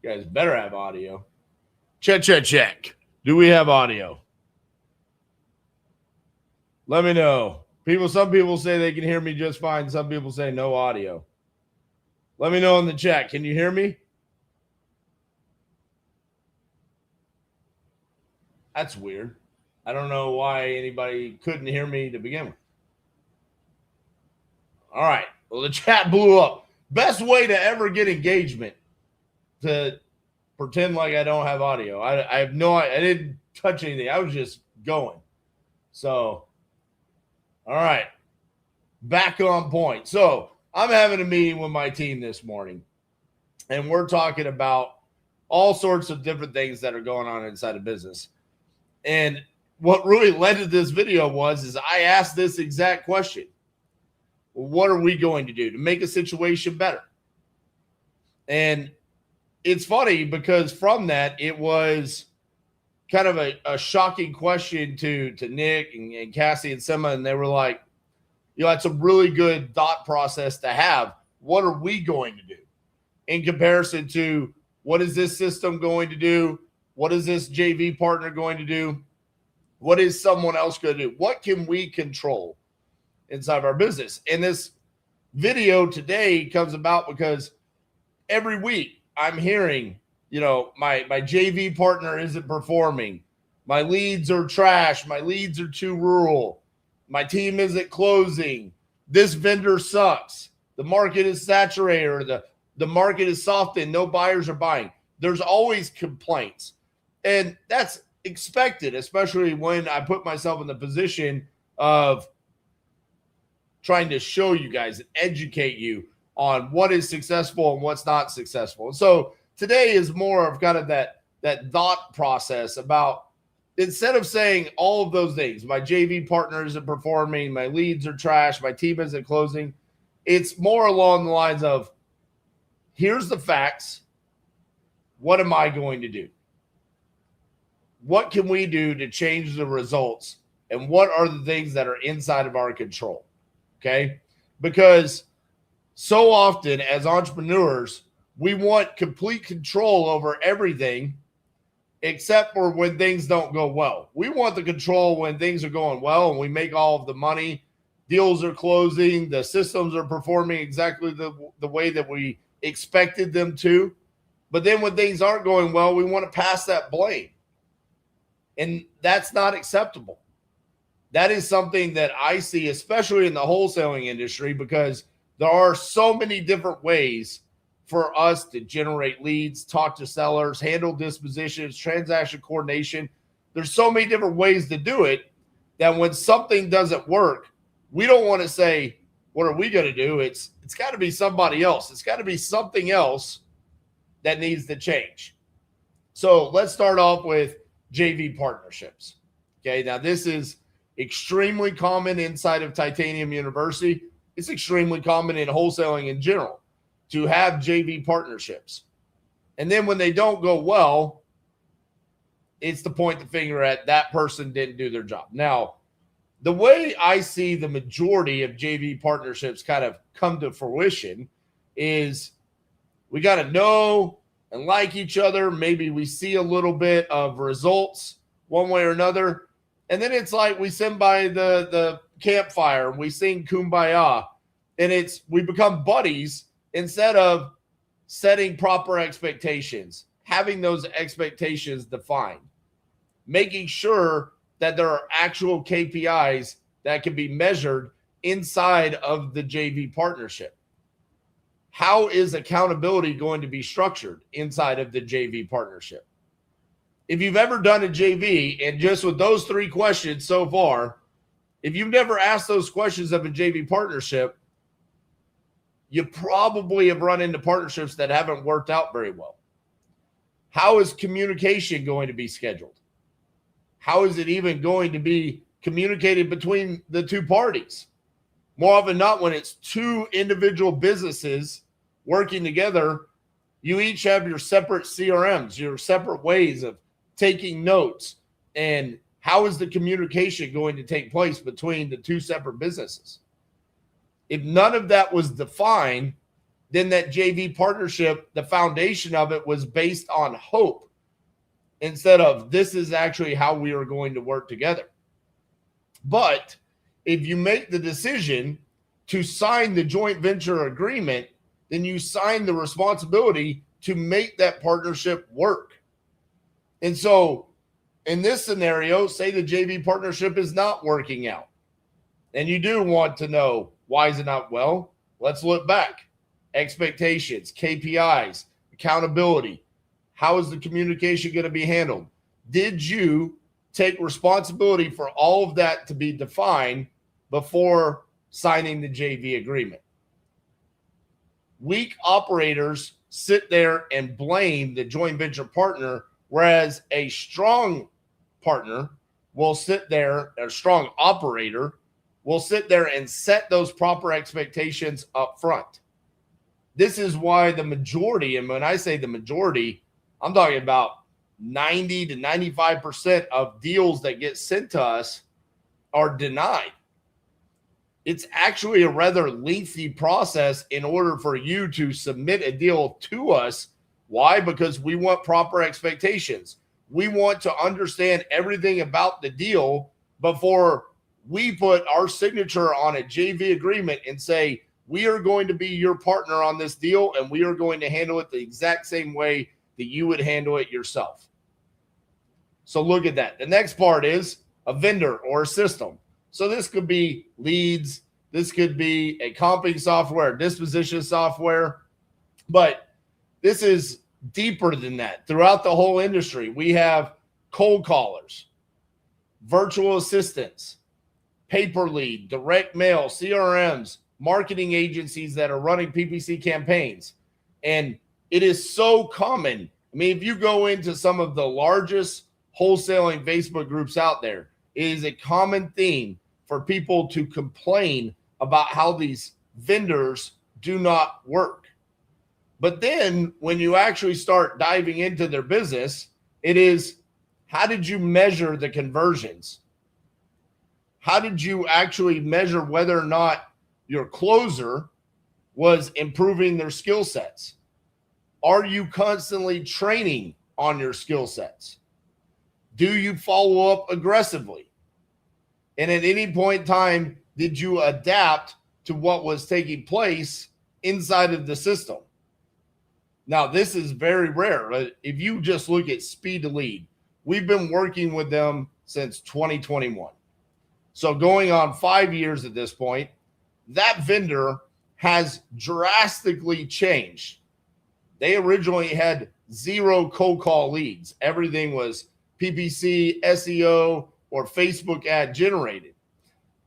You guys better have audio. Check, check, check. Do we have audio? Let me know. Some people say they can hear me just fine. Some people say no audio. Let me know in the chat. Can you hear me? That's weird. I don't know why anybody couldn't hear me to begin with. All right. Well, the chat blew up. Best way to ever get engagement, to pretend like I don't have audio. I have no, I didn't touch anything. I was just going. So, all right. Back on point. So, I'm having a meeting with my team this morning, and we're talking about all sorts of different things that are going on inside of business. And what really led to this video is I asked this exact question. What are we going to do to make a situation better? And it's funny because from that, it was kind of a shocking question to Nick and Cassie and Sema. And they were like, that's a really good thought process to have. What are we going to do in comparison to what is this system going to do? What is this JV partner going to do? What is someone else going to do? What can we control inside of our business? And this video today comes about because every week I'm hearing, my JV partner isn't performing. My leads are trash. My leads are too rural. My team isn't closing. This vendor sucks. The market is saturated, or the market is softened. No buyers are buying. There's always complaints. And that's expected, especially when I put myself in the position of trying to show you guys and educate you on what is successful and what's not successful. And so today is more of kind of that thought process about, instead of saying all of those things, my JV partner isn't performing, my leads are trash, my team isn't closing, it's more along the lines of, here's the facts. What am I going to do? What can we do to change the results? And what are the things that are inside of our control? Okay? Because so often as entrepreneurs, we want complete control over everything except for when things don't go well. We want the control when things are going well and we make all of the money, deals are closing, the systems are performing exactly the way that we expected them to. But then when things aren't going well, we want to pass that blame. And that's not acceptable. That is something that I see, especially in the wholesaling industry, because there are so many different ways for us to generate leads, talk to sellers, handle dispositions, transaction coordination. There's so many different ways to do it that when something doesn't work, we don't want to say, what are we going to do? It's got to be somebody else. It's got to be something else that needs to change. So let's start off with JV partnerships. Okay, now this is extremely common inside of Titanium University. It's extremely common in wholesaling in general to have JV partnerships. And then when they don't go well, it's to point the finger at that person didn't do their job. Now, the way I see the majority of JV partnerships kind of come to fruition is we got to know and like each other. Maybe we see a little bit of results one way or another. And then it's like we sit by the campfire and we sing Kumbaya. And we become buddies instead of setting proper expectations, having those expectations defined, making sure that there are actual KPIs that can be measured inside of the JV partnership. How is accountability going to be structured inside of the JV partnership? If you've ever done a JV, and just with those 3 questions so far, if you've never asked those questions of a JV partnership, you probably have run into partnerships that haven't worked out very well. How is communication going to be scheduled? How is it even going to be communicated between the 2 parties? More often than not, when it's 2 individual businesses working together, you each have your separate CRMs, your separate ways of taking notes. And how is the communication going to take place between the 2 separate businesses? If none of that was defined, then that JV partnership, the foundation of it was based on hope instead of this is actually how we are going to work together. But if you make the decision to sign the joint venture agreement, then you sign the responsibility to make that partnership work. And so in this scenario, say the JV partnership is not working out, and you do want to know why is it not? Well, let's look back. Expectations, KPIs, accountability. How is the communication going to be handled? Did you take responsibility for all of that to be defined before signing the JV agreement? Weak operators sit there and blame the joint venture partner, whereas a strong partner will sit there, a strong operator will sit there and set those proper expectations up front. This is why the majority, and when I say the majority, I'm talking about 90 to 95% of deals that get sent to us are denied. It's actually a rather lengthy process in order for you to submit a deal to us. Why? Because we want proper expectations. We want to understand everything about the deal before we put our signature on a JV agreement and say, we are going to be your partner on this deal, and we are going to handle it the exact same way that you would handle it yourself. So look at that. The next part is a vendor or a system. So this could be leads. This could be a comping software, disposition software. But this is deeper than that. Throughout the whole industry, we have cold callers, virtual assistants, paper lead, direct mail, CRMs, marketing agencies that are running PPC campaigns. And it is so common. I mean, if you go into some of the largest wholesaling Facebook groups out there, it is a common theme for people to complain about how these vendors do not work. But then when you actually start diving into their business, it is, how did you measure the conversions? How did you actually measure whether or not your closer was improving their skill sets? Are you constantly training on your skill sets? Do you follow up aggressively? And at any point in time, did you adapt to what was taking place inside of the system? Now, this is very rare. If you just look at speed to lead, we've been working with them since 2021. So going on 5 years at this point, that vendor has drastically changed. They originally had 0 cold call leads. Everything was PPC, SEO, or Facebook ad generated.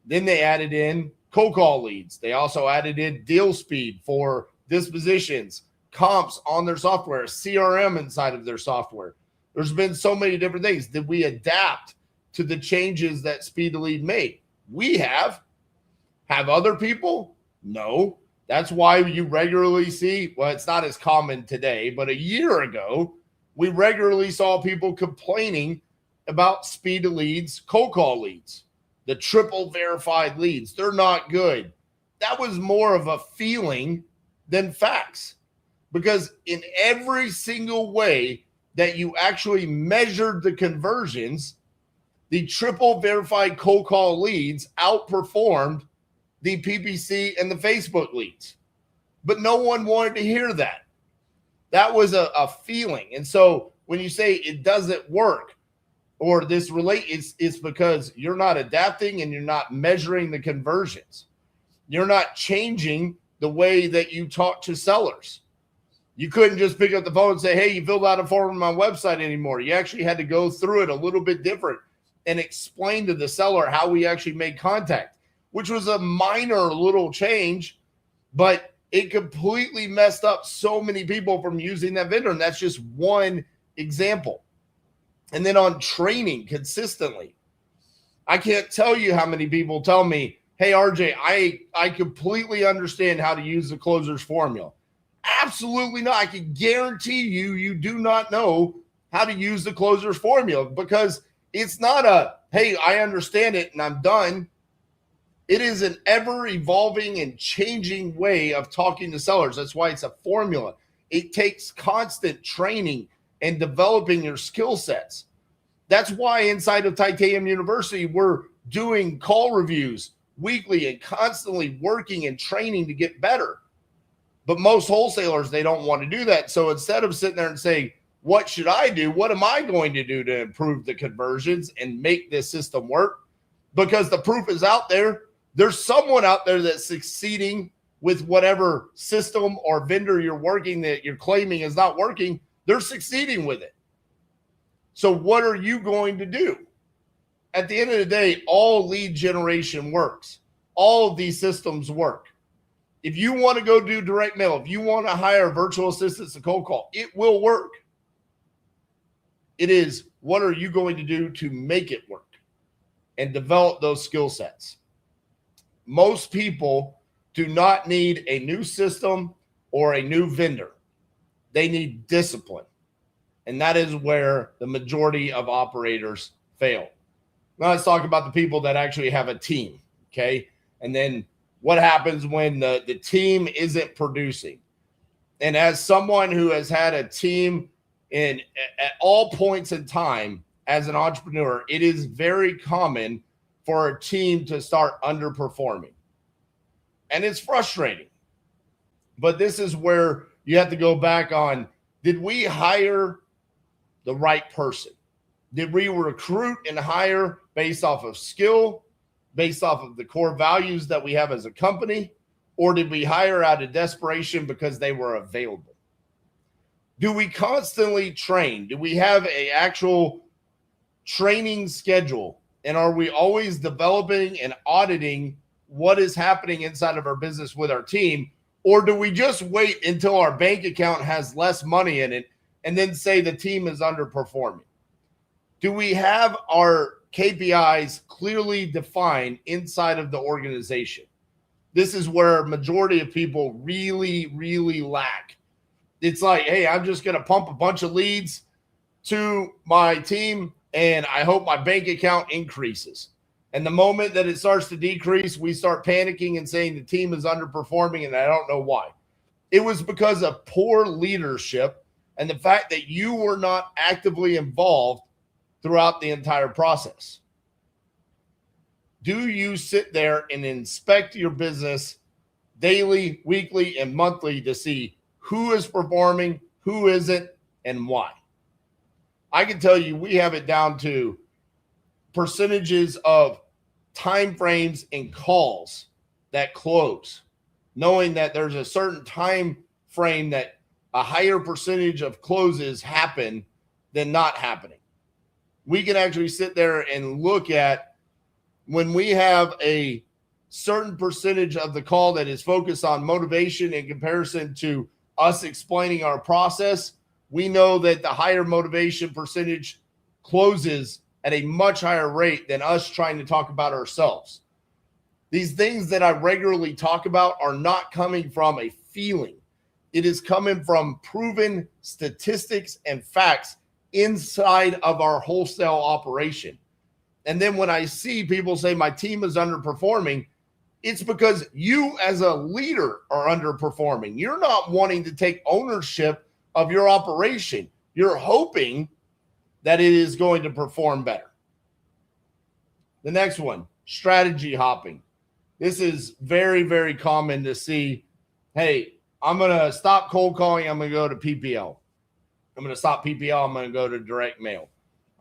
Then they added in cold call leads. They also added in deal speed for dispositions, comps on their software, CRM inside of their software. There's been so many different things. Did we adapt to the changes that Speed to Lead made? We have. Have other people? No. That's why you regularly see, well, it's not as common today, but a year ago, we regularly saw people complaining about Speed to Leads, cold call leads, the triple verified leads. They're not good. That was more of a feeling than facts, because in every single way that you actually measured the conversions, the triple verified cold call leads outperformed the PPC and the Facebook leads. But no one wanted to hear that. That was a feeling. And so when you say it doesn't work, or this it's because you're not adapting and you're not measuring the conversions. You're not changing the way that you talk to sellers. You couldn't just pick up the phone and say, hey, you filled out a form on my website anymore. You actually had to go through it a little bit different and explain to the seller how we actually made contact, which was a minor little change, but it completely messed up so many people from using that vendor. And that's just one example. And then on training consistently, I can't tell you how many people tell me, hey, RJ, I completely understand how to use the closer's formula. Absolutely not. I can guarantee you do not know how to use the closer's formula, because it's not a, hey, I understand it and I'm done. It is an ever evolving and changing way of talking to sellers. That's why it's a formula. It takes constant training and developing your skill sets. That's why inside of Titanium University, we're doing call reviews weekly and constantly working and training to get better. But most wholesalers, they don't want to do that. So instead of sitting there and saying, what should I do? What am I going to do to improve the conversions and make this system work? Because the proof is out there. There's someone out there that's succeeding with whatever system or vendor you're working that you're claiming is not working. They're succeeding with it. So what are you going to do? At the end of the day, all lead generation works. All of these systems work. If you want to go do direct mail, if you want to hire virtual assistants to cold call, it will work. It is, what are you going to do to make it work and develop those skill sets? Most people do not need a new system or a new vendor. They need discipline. And that is where the majority of operators fail. Now let's talk about the people that actually have a team, okay? And then what happens when the team isn't producing? And as someone who has had a team at all points in time as an entrepreneur, it is very common for a team to start underperforming. And it's frustrating. But this is where you have to go back on, did we hire the right person? Did we recruit and hire based off of skill, based off of the core values that we have as a company? Or did we hire out of desperation because they were available? Do we constantly train? Do we have an actual training schedule? And are we always developing and auditing what is happening inside of our business with our team? Or do we just wait until our bank account has less money in it and then say the team is underperforming? Do we have our KPIs clearly defined inside of the organization? This is where majority of people really, really lack. It's like, hey, I'm just going to pump a bunch of leads to my team and I hope my bank account increases. And the moment that it starts to decrease, we start panicking and saying the team is underperforming and I don't know why. It was because of poor leadership and the fact that you were not actively involved throughout the entire process. Do you sit there and inspect your business daily, weekly, and monthly to see who is performing, who isn't, and why? I can tell you we have it down to percentages of time frames and calls that close, knowing that there's a certain time frame that a higher percentage of closes happen than not happening. We can actually sit there and look at when we have a certain percentage of the call that is focused on motivation in comparison to us explaining our process, we know that the higher motivation percentage closes at a much higher rate than us trying to talk about ourselves. These things that I regularly talk about are not coming from a feeling. It is coming from proven statistics and facts inside of our wholesale operation. And then when I see people say my team is underperforming, it's because you as a leader are underperforming. You're not wanting to take ownership of your operation. You're hoping that it is going to perform better. The next one, strategy hopping. This is very, very common to see. Hey, I'm going to stop cold calling. I'm going to go to PPL. I'm going to stop PPL. I'm going to go to direct mail.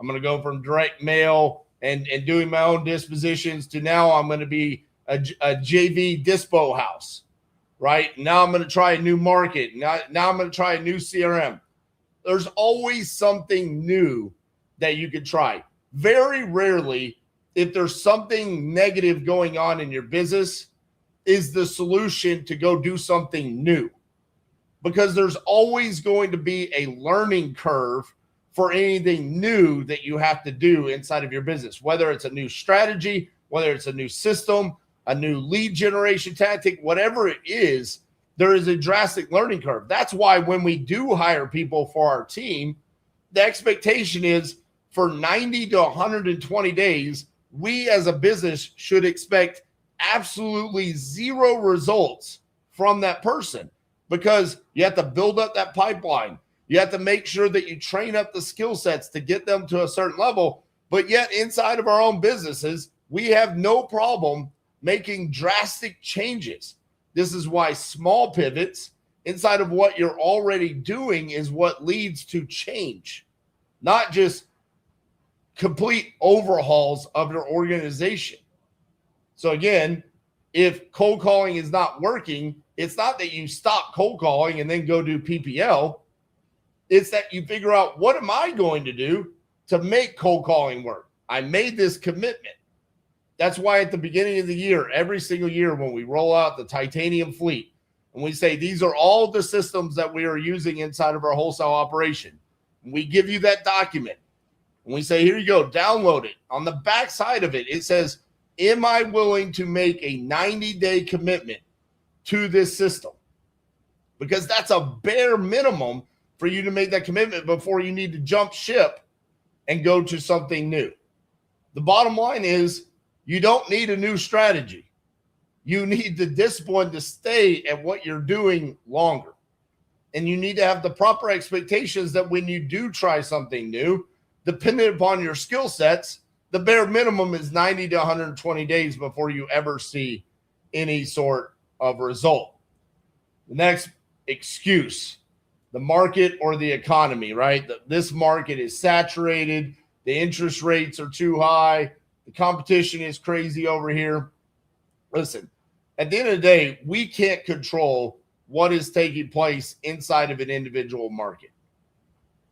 I'm going to go from direct mail and doing my own dispositions to now I'm going to be a JV dispo house, right? Now I'm going to try a new market. Now I'm going to try a new CRM. There's always something new that you could try. Very rarely, if there's something negative going on in your business, is the solution to go do something new. Because there's always going to be a learning curve for anything new that you have to do inside of your business, whether it's a new strategy, whether it's a new system, a new lead generation tactic, whatever it is, there is a drastic learning curve. That's why when we do hire people for our team, the expectation is for 90 to 120 days, we as a business should expect absolutely zero results from that person because you have to build up that pipeline. You have to make sure that you train up the skill sets to get them to a certain level. But yet inside of our own businesses, we have no problem making drastic changes. This is why small pivots inside of what you're already doing is what leads to change, not just complete overhauls of your organization. So again, if cold calling is not working, it's not that you stop cold calling and then go do PPL. It's that you figure out, what am I going to do to make cold calling work? I made this commitment. That's why at the beginning of the year, every single year when we roll out the titanium fleet and we say, these are all the systems that we are using inside of our wholesale operation, we give you that document and we say, here you go, download it. On the back side of it, it says, am I willing to make a 90-day commitment to this system? Because that's a bare minimum for you to make that commitment before you need to jump ship and go to something new. The bottom line is, you don't need a new strategy. You need the discipline to stay at what you're doing longer. And you need to have the proper expectations that when you do try something new, depending upon your skill sets, the bare minimum is 90 to 120 days before you ever see any sort of result. The next excuse, the market or the economy, right? This market is saturated. The interest rates are too high. The competition is crazy over here. Listen, at the end of the day, we can't control what is taking place inside of an individual market.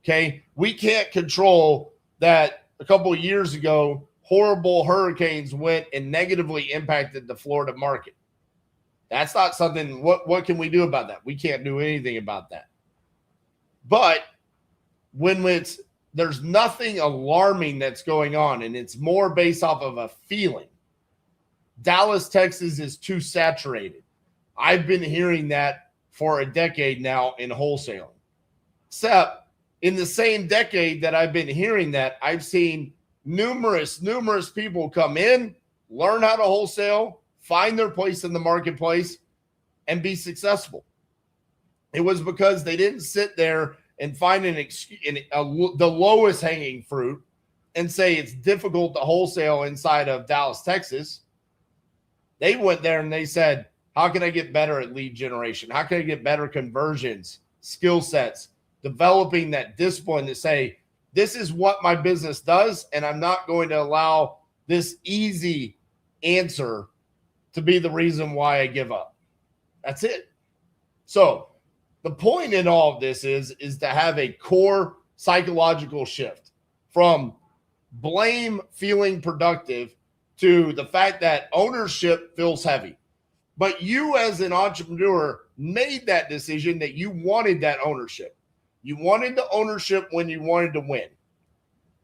Okay? We can't control that a couple of years ago, horrible hurricanes went and negatively impacted the Florida market. That's not something, what can we do about that? We can't do anything about that. But when there's nothing alarming that's going on, and it's more based off of a feeling. Dallas, Texas is too saturated. I've been hearing that for a decade now in wholesaling. Except in the same decade that I've been hearing that, I've seen numerous people come in, learn how to wholesale, find their place in the marketplace, and be successful. It was because they didn't sit there and find the lowest hanging fruit and say it's difficult to wholesale inside of Dallas, Texas. They went there and they said, how can I get better at lead generation? How can I get better conversions, skill sets, developing that discipline to say, this is what my business does, and I'm not going to allow this easy answer to be the reason why I give up. That's it. So the point in all of this is to have a core psychological shift from blame feeling productive to the fact that ownership feels heavy. But you as an entrepreneur made that decision that you wanted that ownership. You wanted the ownership when you wanted to win.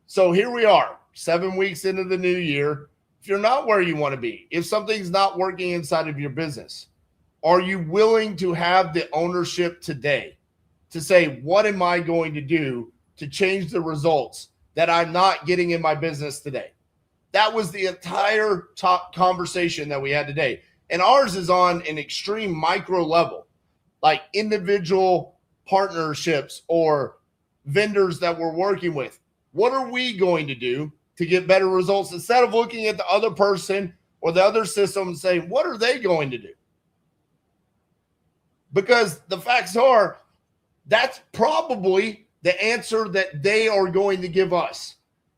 So here we are, 7 weeks into the new year. If you're not where you want to be, if something's not working inside of your business, are you willing to have the ownership today to say, what am I going to do to change the results that I'm not getting in my business today? That was the entire top conversation that we had today. And ours is on an extreme micro level, like individual partnerships or vendors that we're working with. What are we going to do to get better results instead of looking at the other person or the other system and saying, what are they going to do? Because the facts are, that's probably the answer that they are going to give us.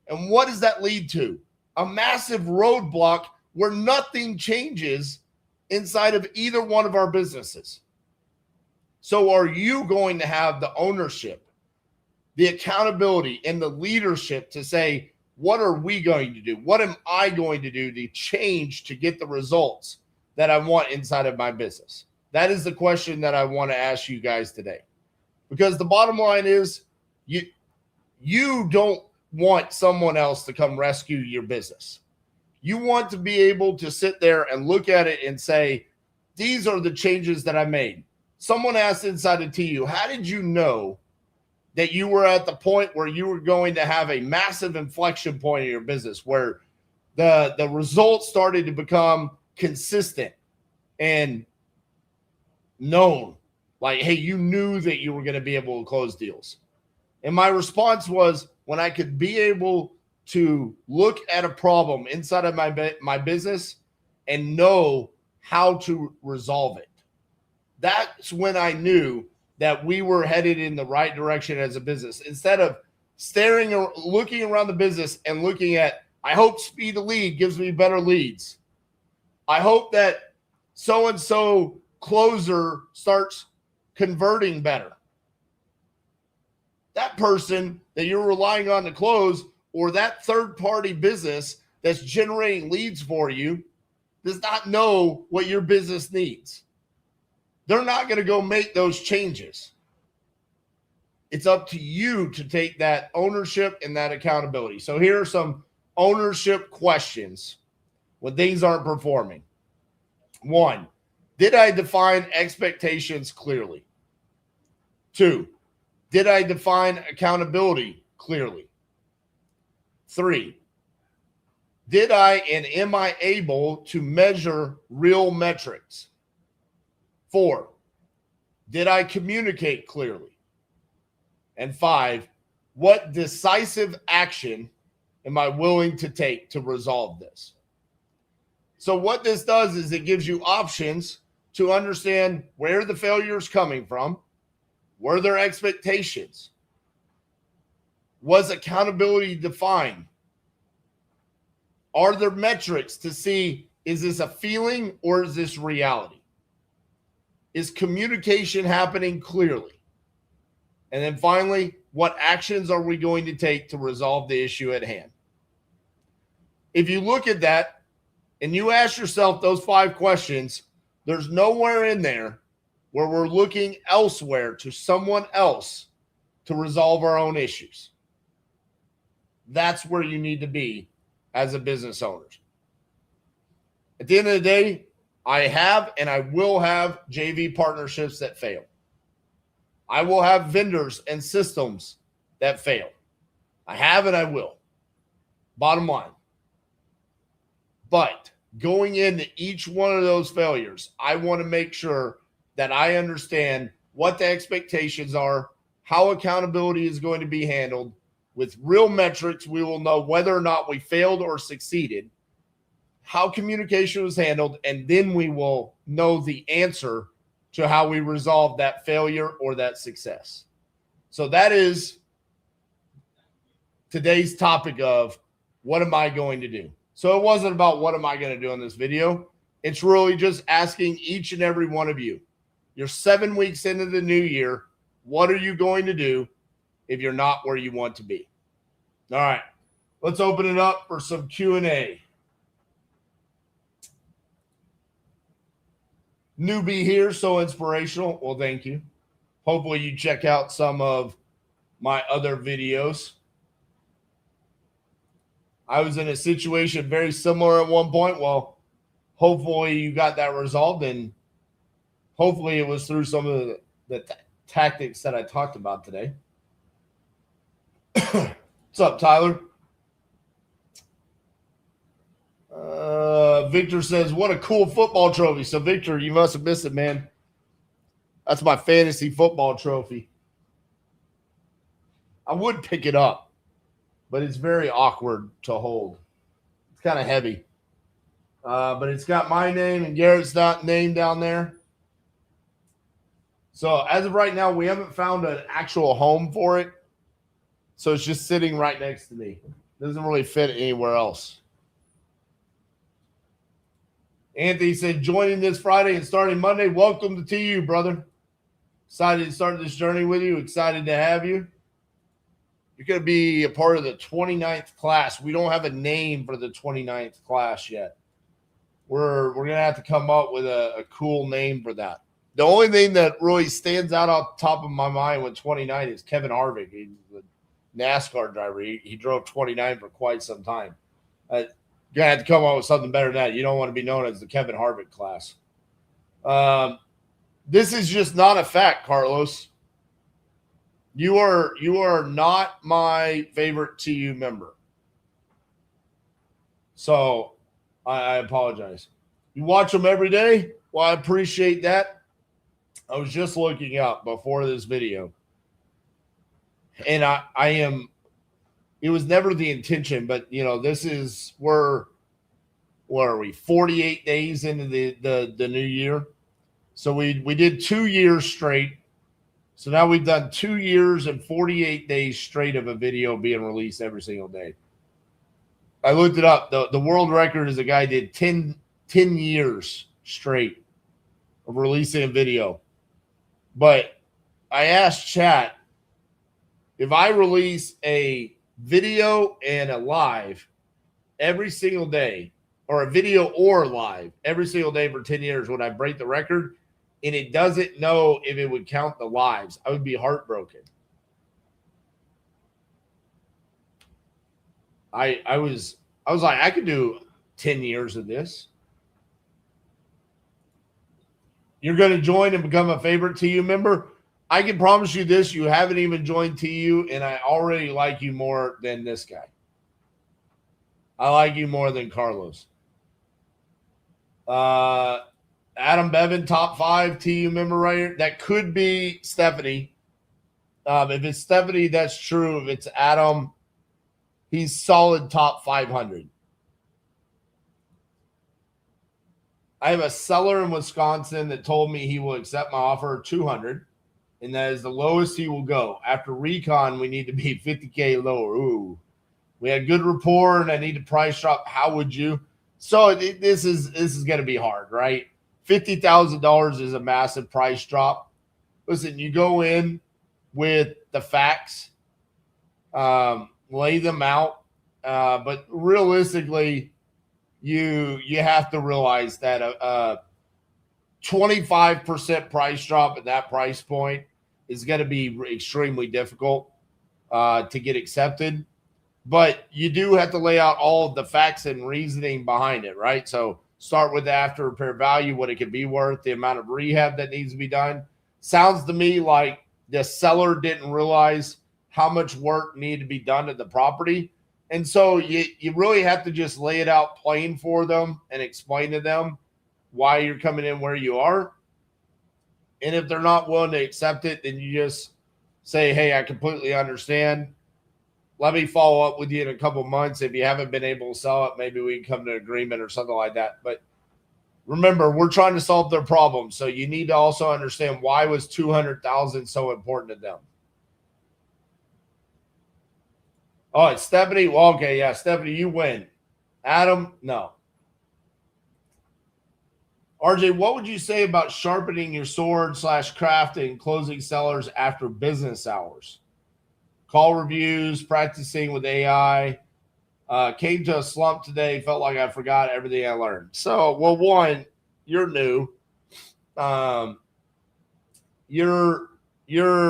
And what does that lead to? A massive roadblock where nothing changes inside of either one of our businesses. So are you going to have the ownership, the accountability, and the leadership to say, what are we going to do? What am I going to do to change to get the results that I want inside of my business? That is the question that I want to ask you guys today. Because the bottom line is, you don't want someone else to come rescue your business. You want to be able to sit there and look at it and say, these are the changes that I made. Someone asked inside of TU, how did you know that you were at the point where you were going to have a massive inflection point in your business where the results started to become consistent and known. Like, hey, you knew that you were going to be able to close deals. And my response was, when I could be able to look at a problem inside of my business and know how to resolve it. That's when I knew that we were headed in the right direction as a business. Instead of staring or looking around the business and looking at, I hope speed of lead gives me better leads. I hope that so-and-so closer starts converting better. That person that you're relying on to close, or that third-party business that's generating leads for you, does not know what your business needs. They're not going to go make those changes. It's up to you to take that ownership and that accountability. So here are some ownership questions when things aren't performing. 1, did I define expectations clearly? 2, did I define accountability clearly? 3, did I and am I able to measure real metrics? 4, did I communicate clearly? And 5, what decisive action am I willing to take to resolve this? So what this does is it gives you options to understand where the failure is coming from. Were there expectations? Was accountability defined? Are there metrics to see, is this a feeling or is this reality? Is communication happening clearly? And then finally, what actions are we going to take to resolve the issue at hand? If you look at that and you ask yourself those 5 questions, there's nowhere in there where we're looking elsewhere to someone else to resolve our own issues. That's where you need to be as a business owner. At the end of the day, I have and I will have JV partnerships that fail. I will have vendors and systems that fail. I have and I will. Bottom line. But going into each one of those failures, I want to make sure that I understand what the expectations are, how accountability is going to be handled. With real metrics, we will know whether or not we failed or succeeded, how communication was handled, and then we will know the answer to how we resolve that failure or that success. So that is today's topic of what am I going to do? So it wasn't about what am I going to do in this video. It's really just asking each and every one of you, you're 7 weeks into the new year. What are you going to do if you're not where you want to be? All right, let's open it up for some Q&A. Newbie here, so inspirational. Well, thank you. Hopefully you check out some of my other videos. I was in a situation very similar at one point. Well, hopefully you got that resolved, and hopefully it was through some of the tactics that I talked about today. What's up, Tyler? Victor says, what a cool football trophy. So, Victor, you must have missed it, man. That's my fantasy football trophy. I would pick it up, but it's very awkward to hold. It's kind of heavy. But it's got my name and Garrett's name down there. So, as of right now, we haven't found an actual home for it. So, it's just sitting right next to me. Doesn't really fit anywhere else. Anthony said, joining this Friday and starting Monday. Welcome to you, brother. Excited to start this journey with you. Excited to have you. You're going to be a part of the 29th class. We don't have a name for the 29th class yet. We're going to have to come up with a cool name for that. The only thing that really stands out off the top of my mind with 29 is Kevin Harvick. He's a NASCAR driver. He drove 29 for quite some time. You're going to have to come up with something better than that. You don't want to be known as the Kevin Harvick class. This is just not a fact, Carlos. You are not my favorite TU member. So I apologize. You watch them every day? Well, I appreciate that. I was just looking up before this video. And I am, it was never the intention, but this is, what are we, 48 days into the new year? So we did 2 years straight. So now we've done 2 years and 48 days straight of a video being released every single day. I looked it up. The world record is a guy did 10 years straight of releasing a video. But I asked chat, if I release a video and a live every single day, or a video or live every single day for 10 years, would I break the record? And it doesn't know if it would count the lives. I would be heartbroken. I was like, I could do 10 years of this. You're going to join and become a favorite TU member? I can promise you this, you haven't even joined TU, and I already like you more than this guy. I like you more than Carlos. Adam Bevan, top 5 TU member right here. That could be Stephanie. If it's Stephanie, that's true. If it's Adam, he's solid top 500. I have a seller in Wisconsin that told me he will accept my offer of 200, and that is the lowest he will go. After recon, we need to be 50K lower. Ooh, we had good rapport, and I need to price drop. How would you? So this is going to be hard, right? $50,000 is a massive price drop. Listen, you go in with the facts, lay them out, but realistically, you have to realize that a 25% price drop at that price point is going to be extremely difficult to get accepted. But you do have to lay out all of the facts and reasoning behind it, right? So start with the after repair value, what it could be worth, the amount of rehab that needs to be done. Sounds to me like the seller didn't realize how much work needed to be done to the property. And so you really have to just lay it out plain for them and explain to them why you're coming in where you are. And if they're not willing to accept it, then you just say, hey, I completely understand. Let me follow up with you in a couple months. If you haven't been able to sell it, maybe we can come to an agreement or something like that. But remember, we're trying to solve their problem. So you need to also understand, why was $200,000 so important to them? Oh, it's Stephanie. Well, okay, yeah, Stephanie, you win. Adam, no. RJ, what would you say about sharpening your sword / crafting, closing sellers after business hours? Call reviews, practicing with AI. Came to a slump today. Felt like I forgot everything I learned. So, well, one, you're new. You're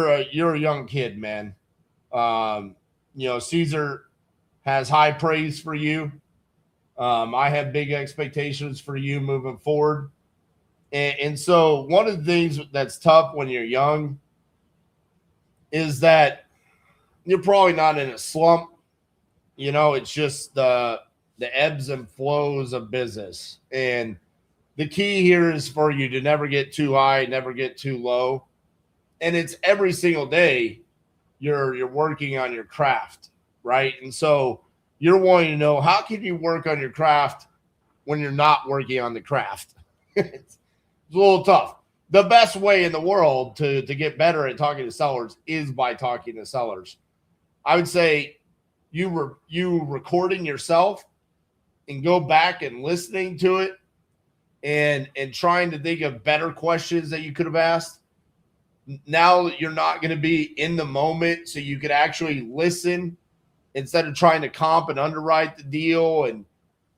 a young kid, man. Caesar has high praise for you. I have big expectations for you moving forward. And so one of the things that's tough when you're young is that you're probably not in a slump. It's just the ebbs and flows of business. And the key here is for you to never get too high, never get too low. And it's every single day you're working on your craft, right? And so you're wanting to know, how can you work on your craft when you're not working on the craft? It's a little tough. The best way in the world to get better at talking to sellers is by talking to sellers. I would say you recording yourself and go back and listening to it and trying to think of better questions that you could have asked. Now you're not going to be in the moment, so you could actually listen instead of trying to comp and underwrite the deal and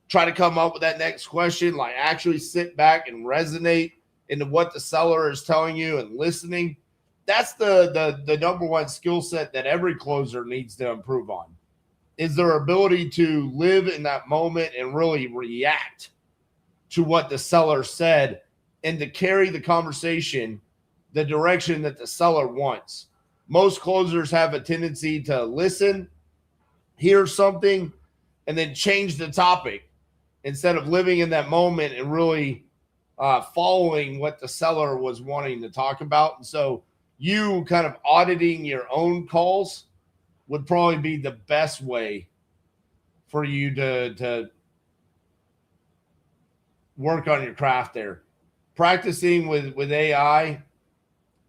try to come up with that next question. Like, actually sit back and resonate into what the seller is telling you and listening. That's the number one skill set that every closer needs to improve on, is their ability to live in that moment and really react to what the seller said and to carry the conversation the direction that the seller wants. Most closers have a tendency to listen, hear something, and then change the topic instead of living in that moment and really following what the seller was wanting to talk about. And so you kind of auditing your own calls would probably be the best way for you to work on your craft there. Practicing with AI,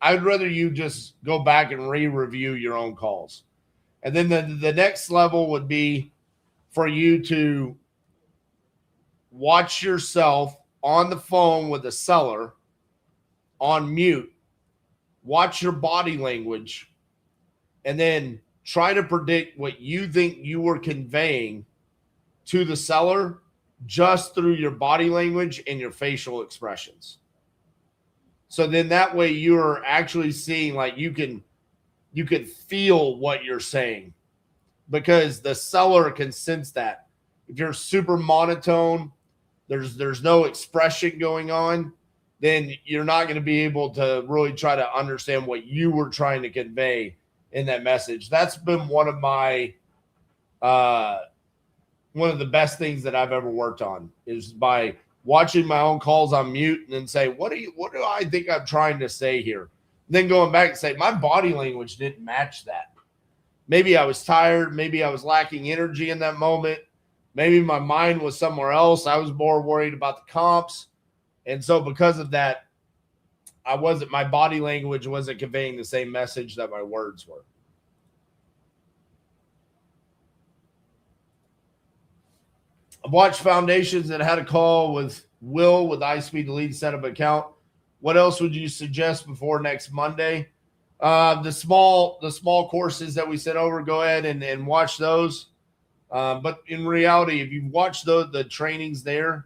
I would rather you just go back and re-review your own calls. And then the next level would be for you to watch yourself on the phone with a seller on mute, watch your body language, and then try to predict what you think you were conveying to the seller just through your body language and your facial expressions. So then that way you're actually seeing, like, you can feel what you're saying, because the seller can sense that. If you're super monotone, there's no expression going on, then you're not going to be able to really try to understand what you were trying to convey in that message. That's been one of my one of the best things that I've ever worked on, is by watching my own calls on mute and then say, what do I think I'm trying to say here? And then going back and say, my body language didn't match that. Maybe I was tired. Maybe I was lacking energy in that moment. Maybe my mind was somewhere else. I was more worried about the comps. And so because of that, my body language wasn't conveying the same message that my words were. I've watched foundations that had a call with Will with iSpeed Lead Setup Account. What else would you suggest before next Monday? The small courses that we sent over, go ahead and watch those. But in reality, if you've watched the trainings there,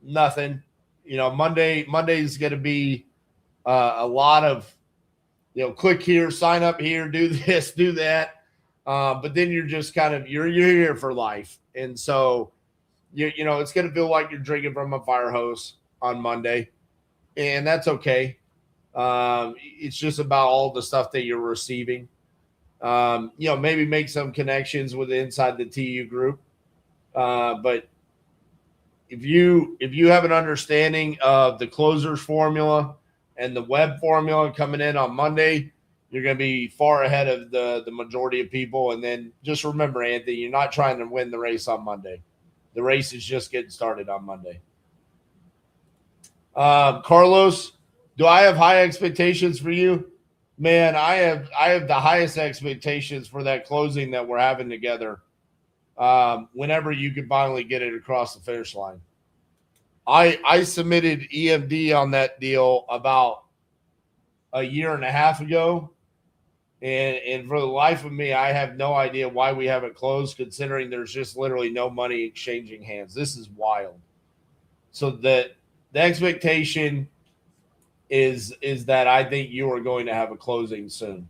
nothing. Monday is going to be a lot of, click here, sign up here, do this, do that. But then you're just kind of, you're here for life. And so, it's going to feel like you're drinking from a fire hose on Monday, and that's okay. It's just about all the stuff that you're receiving. Maybe make some connections with inside the TU group. But if you have an understanding of the closers formula and the web formula coming in on Monday, you're going to be far ahead of the majority of people. And then just remember, Anthony, you're not trying to win the race on Monday. The race is just getting started on Monday. Carlos, do I have high expectations for you? Man, I have the highest expectations for that closing that we're having together. Whenever you can finally get it across the finish line. I submitted EMD on that deal about a year and a half ago. And for the life of me, I have no idea why we haven't closed, considering there's just literally no money exchanging hands. This is wild. So the expectation is that I think you are going to have a closing soon.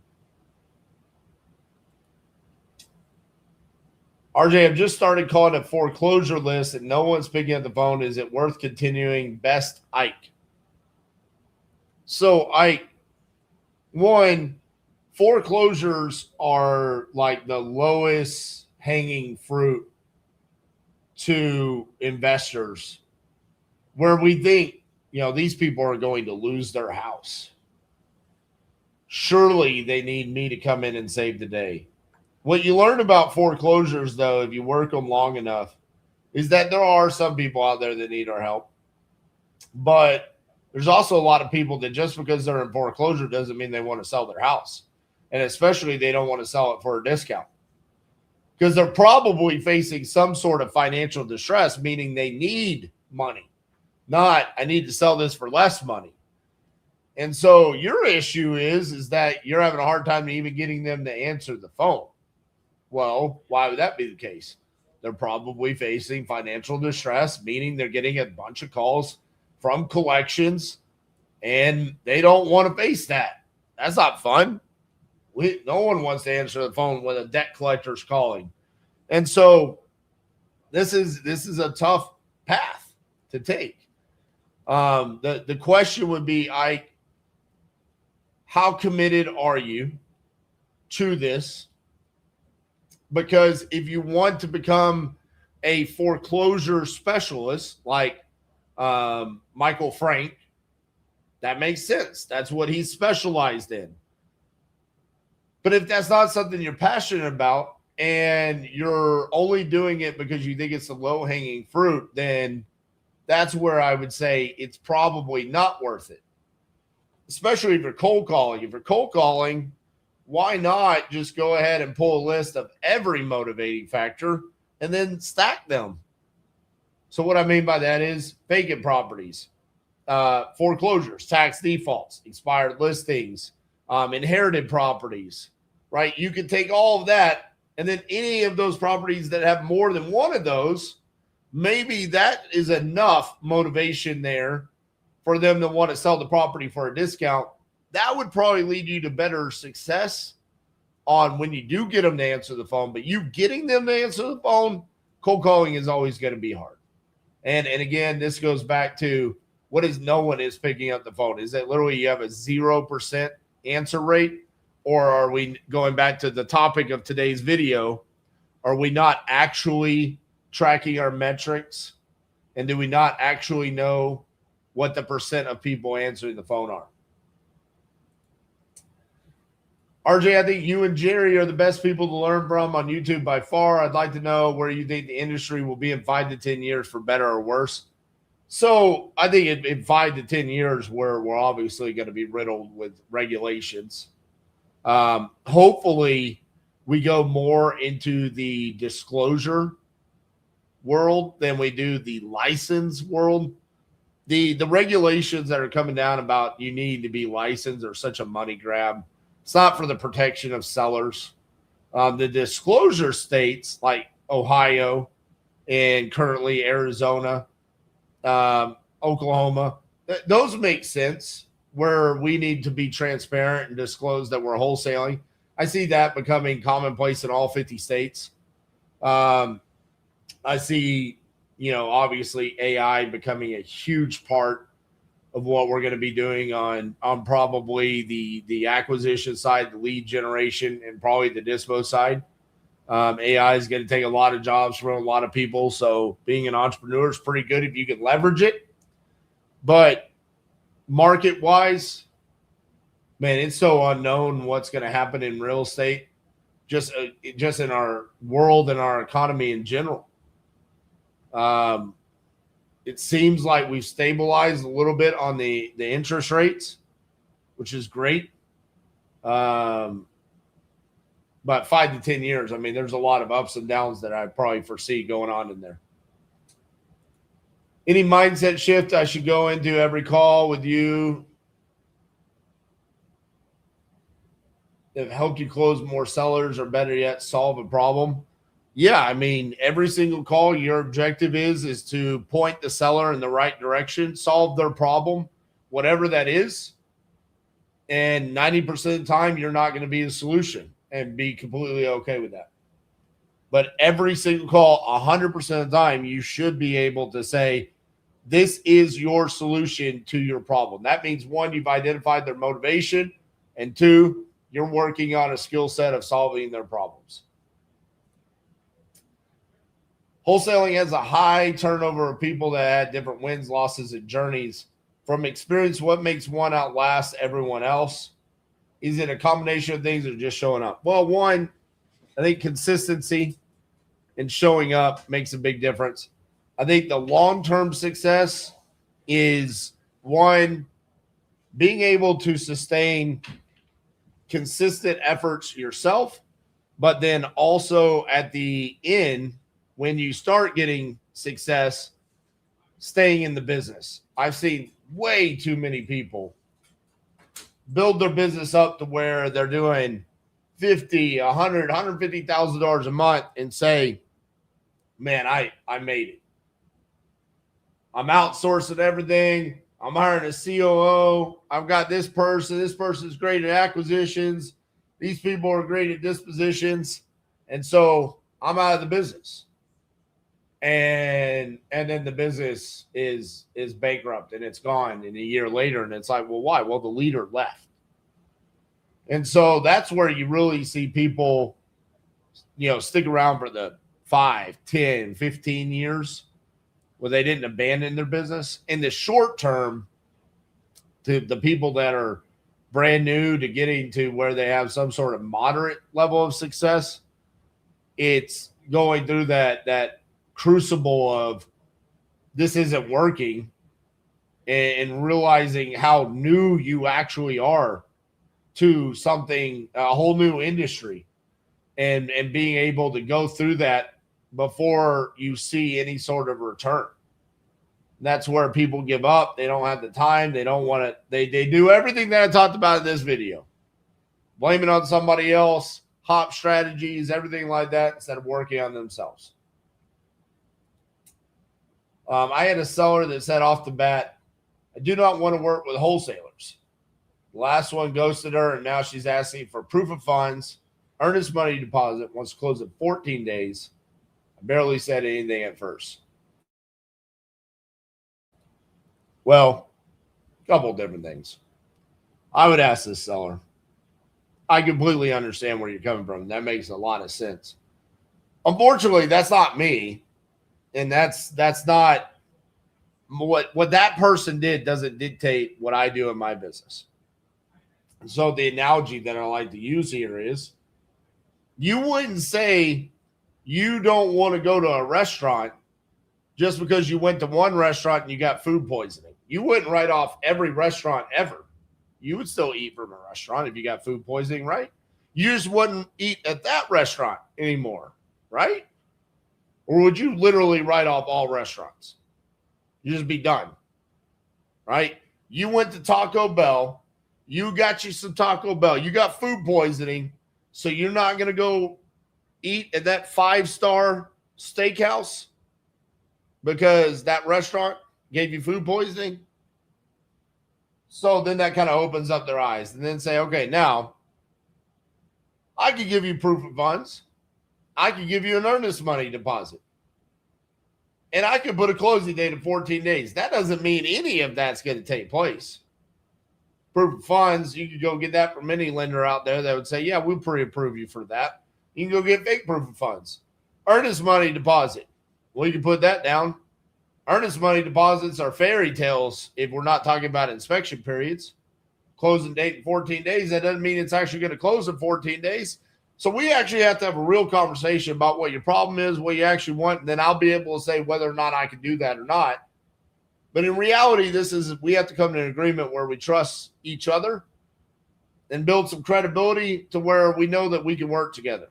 RJ, I've just started calling a foreclosure list and no one's picking up the phone. Is it worth continuing? Best Ike. So foreclosures are like the lowest hanging fruit to investors, where we think, these people are going to lose their house. Surely they need me to come in and save the day. What you learn about foreclosures, though, if you work them long enough, is that there are some people out there that need our help. But there's also a lot of people that just because they're in foreclosure doesn't mean they want to sell their house. And especially they don't want to sell it for a discount, because they're probably facing some sort of financial distress, meaning they need money, not I need to sell this for less money. And so your issue is that you're having a hard time even getting them to answer the phone. Well, why would that be the case? They're probably facing financial distress, meaning they're getting a bunch of calls from collections, and they don't want to face that. That's not fun. No one wants to answer the phone when a debt collector's calling. And so this is a tough path to take. The question would be, how committed are you to this? Because if you want to become a foreclosure specialist like Michael Frank, that makes sense. That's what he's specialized in. But if that's not something you're passionate about and you're only doing it because you think it's the low-hanging fruit, then that's where I would say it's probably not worth it, especially if you're cold calling. If you're cold calling, why not just go ahead and pull a list of every motivating factor and then stack them? So what I mean by that is vacant properties, foreclosures, tax defaults, expired listings, inherited properties, right? You can take all of that, and then any of those properties that have more than one of those, maybe that is enough motivation there for them to want to sell the property for a discount. That would probably lead you to better success on when you do get them to answer the phone. But you getting them to answer the phone, cold calling is always going to be hard. And again, this goes back to what is no one is picking up the phone. Is it literally you have a 0% answer rate? Or are we going back to the topic of today's video? Are we not actually tracking our metrics? And do we not actually know what the percent of people answering the phone are? RJ, I think you and Jerry are the best people to learn from on YouTube by far. I'd like to know where you think the industry will be in 5 to 10 years, for better or worse. So I think in 5 to 10 years, we're obviously going to be riddled with regulations. Hopefully we go more into the disclosure world than we do the license world. The regulations that are coming down about you need to be licensed are such a money grab. It's not for the protection of sellers. The disclosure states like Ohio and currently Arizona, Oklahoma, those make sense where we need to be transparent and disclose that we're wholesaling. I see that becoming commonplace in all 50 states. I see, obviously AI becoming a huge part of what we're going to be doing on probably the acquisition side, the lead generation, and probably the dispo side. AI is going to take a lot of jobs from a lot of people. So being an entrepreneur is pretty good if you can leverage it. But market-wise, man, it's so unknown what's going to happen in real estate, just in our world and our economy in general. It seems like we've stabilized a little bit on the interest rates, which is great. But 5 to 10 years, I mean, there's a lot of ups and downs that I probably foresee going on in there. Any mindset shift I should go into every call with you that helped you close more sellers, or better yet, solve a problem? Yeah, I mean, every single call, your objective is to point the seller in the right direction, solve their problem, whatever that is. And 90% of the time, you're not going to be the solution, and be completely okay with that. But every single call, 100% of the time, you should be able to say, this is your solution to your problem. That means, one, you've identified their motivation, and two, you're working on a skill set of solving their problems. Wholesaling has a high turnover of people that had different wins, losses, and journeys. From experience, what makes one outlast everyone else? Is it a combination of things or just showing up? Well, one, I think consistency and showing up makes a big difference. I think the long-term success is, one, being able to sustain consistent efforts yourself, but then also at the end, when you start getting success, staying in the business. I've seen way too many people build their business up to where they're doing $50,000, $100,000, $150,000 a month and say, man, I made it. I'm outsourcing everything. I'm hiring a COO. I've got this person. This person's great at acquisitions. These people are great at dispositions. And so I'm out of the business. And then the business is bankrupt and it's gone in a year later. And it's like, well, why? Well, the leader left. And so that's where you really see people, stick around for the 5, 10, 15 years where they didn't abandon their business. In the short term, to the people that are brand new to getting to where they have some sort of moderate level of success, it's going through that crucible of this isn't working and realizing how new you actually are to something, a whole new industry, and being able to go through that before you see any sort of return. That's where people give up. They don't have the time. They don't want to. They do everything that I talked about in this video. Blame it on somebody else, hop strategies, everything like that, instead of working on themselves. I had a seller that said off the bat, I do not want to work with wholesalers. The last one ghosted her, and now she's asking for proof of funds, earnest money deposit, wants to close in 14 days. I barely said anything at first. Well, a couple different things. I would ask this seller. I completely understand where you're coming from. That makes a lot of sense. Unfortunately, that's not me. And that's not what that person did doesn't dictate what I do in my business. So the analogy that I like to use here is you wouldn't say you don't want to go to a restaurant just because you went to one restaurant and you got food poisoning. You wouldn't write off every restaurant ever. You would still eat from a restaurant if you got food poisoning, right? You just wouldn't eat at that restaurant anymore, right? Or would you literally write off all restaurants? You just be done, right? You went to Taco Bell. You got you some Taco Bell. You got food poisoning, so you're not going to go eat at that 5-star steakhouse because that restaurant gave you food poisoning. So then that kind of opens up their eyes and then say, okay, now I could give you proof of funds. I could give you an earnest money deposit. And I could put a closing date of 14 days. That doesn't mean any of that's going to take place. Proof of funds, you could go get that from any lender out there that would say, yeah, we'll pre-approve you for that. You can go get fake proof of funds. Earnest money deposit. Well, you can put that down. Earnest money deposits are fairy tales if we're not talking about inspection periods. Closing date in 14 days, that doesn't mean it's actually going to close in 14 days. So we actually have to have a real conversation about what your problem is, what you actually want, and then I'll be able to say whether or not I can do that or not. But in reality, we have to come to an agreement where we trust each other and build some credibility to where we know that we can work together.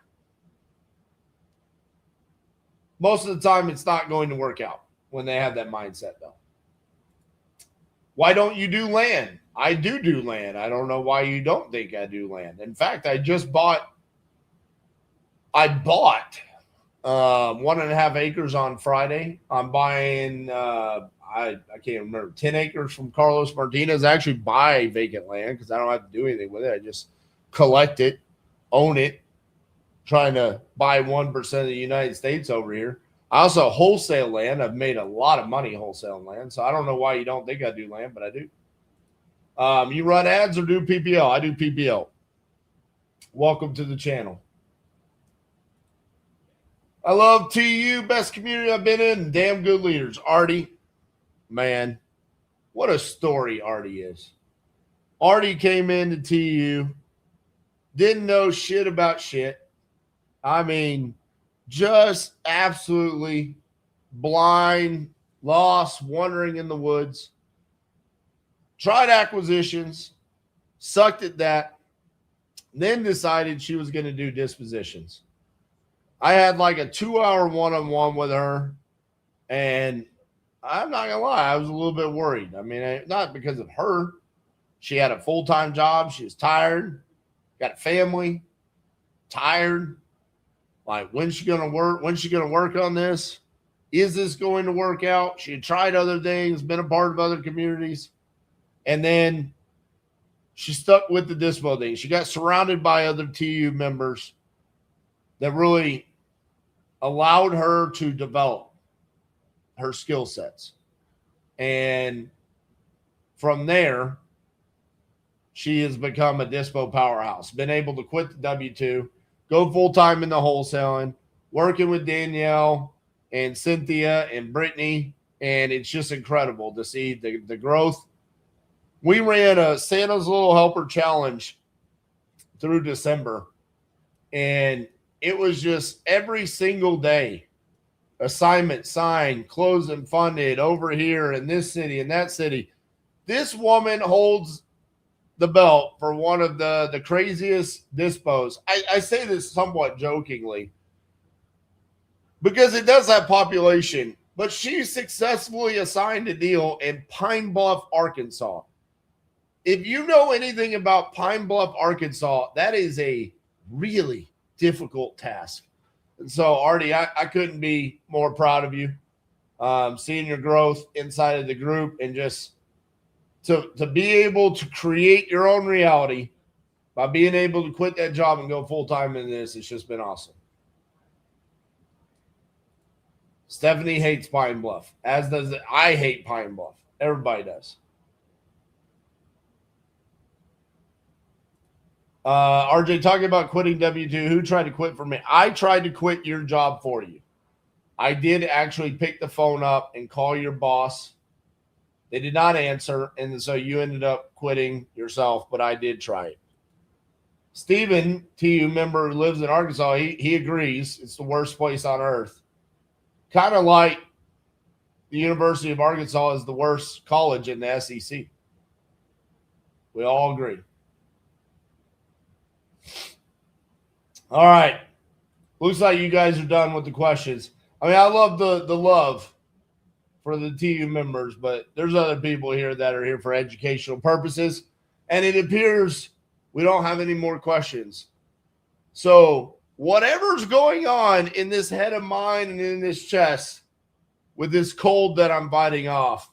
Most of the time, it's not going to work out when they have that mindset, though. Why don't you do land? I do land. I don't know why you don't think I do land. In fact, I bought 1.5 acres on Friday. I'm buying, I can't remember, 10 acres from Carlos Martinez. I actually buy vacant land because I don't have to do anything with it. I just collect it, own it, trying to buy 1% of the United States over here. I also wholesale land. I've made a lot of money wholesaling land, so I don't know why you don't think I do land, but I do. You run ads or do PPL? I do PPL. Welcome to the channel. I love TU, best community I've been in, damn good leaders. Artie, man, what a story Artie is. Artie came into TU, didn't know shit about shit. I mean, just absolutely blind, lost, wandering in the woods. Tried acquisitions, sucked at that, then decided she was going to do dispositions. I had like a 2-hour one-on-one with her, and I'm not going to lie, I was a little bit worried. I mean, not because of her. She had a full-time job. She was tired, got a family, tired. Like, when's she going to work? When's she going to work on this? Is this going to work out? She had tried other things, been a part of other communities, and then she stuck with the dispo thing. She got surrounded by other TU members that really allowed her to develop her skill sets. And from there, she has become a dispo powerhouse, been able to quit the W-2, go full-time in the wholesaling, working with Danielle and Cynthia and Brittany, and it's just incredible to see the growth. We ran a Santa's Little Helper Challenge through December, and it was just every single day, assignment signed, closed and funded over here in this city and that city. This woman holds the belt for one of the craziest dispos. I say this somewhat jokingly because it does have population, but she successfully assigned a deal in Pine Bluff, Arkansas. If you know anything about Pine Bluff, Arkansas, that is a really difficult task. And so, Artie, I couldn't be more proud of you, seeing your growth inside of the group and just to be able to create your own reality by being able to quit that job and go full-time in this. It's just been awesome. Stephanie hates Pine Bluff, as does I hate Pine Bluff. Everybody does. RJ, talking about quitting W2, who tried to quit for me? I tried to quit your job for you. I did actually pick the phone up and call your boss. They did not answer, and so you ended up quitting yourself, but I did try it. Steven, TU member who lives in Arkansas, he agrees it's the worst place on earth. Kind of like the University of Arkansas is the worst college in the SEC. We all agree. All right. Looks like you guys are done with the questions. I mean, I love the love for the TU members, but there's other people here that are here for educational purposes, and it appears we don't have any more questions. So whatever's going on in this head of mine and in this chest with this cold that I'm biting off,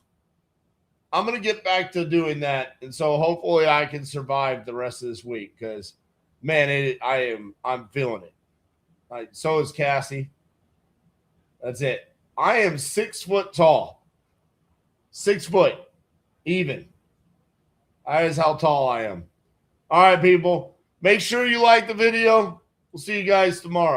I'm going to get back to doing that. And so hopefully I can survive the rest of this week because, man, I'm feeling it. So is Cassie. That's it. I am 6 foot tall. 6 foot. Even. That is how tall I am. All right, people. Make sure you like the video. We'll see you guys tomorrow.